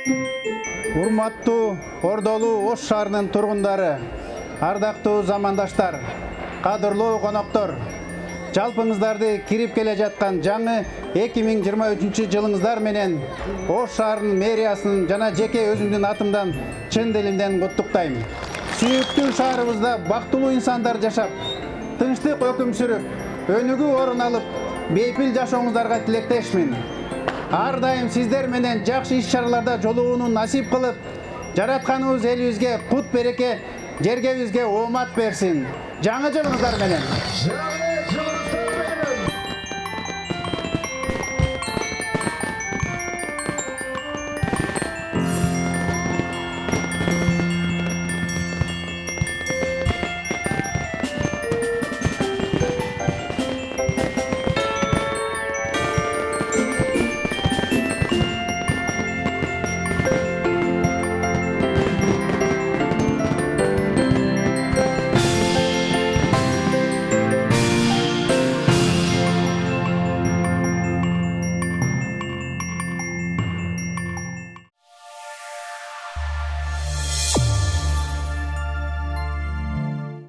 Урматтуу Ордолуу Ош шаарынын тургундары, ардактуу замандаштар, кадырлуу коноктор, жалпыңыздарды кирип келе жаткан жаңы 2023 жылыңыздар менен Ош шаарынын мэриясынын жана жеке өзүмдүн атымдан чын дилимден куттуктайм. Сүйүктүү шаарыбызда бактылуу инсандар жашап, тынчтык өкүм сүрүп, өнүгүү орун алып, бейпил жашооңуздарга тилектешмин. Ар дайым сиздер менен жакшы иш-чараларда жолугууну насип кылып, жаратканыбыз элибизге кут береке, жергебизге оомат берсин. Жаңы жылыңыздар менен.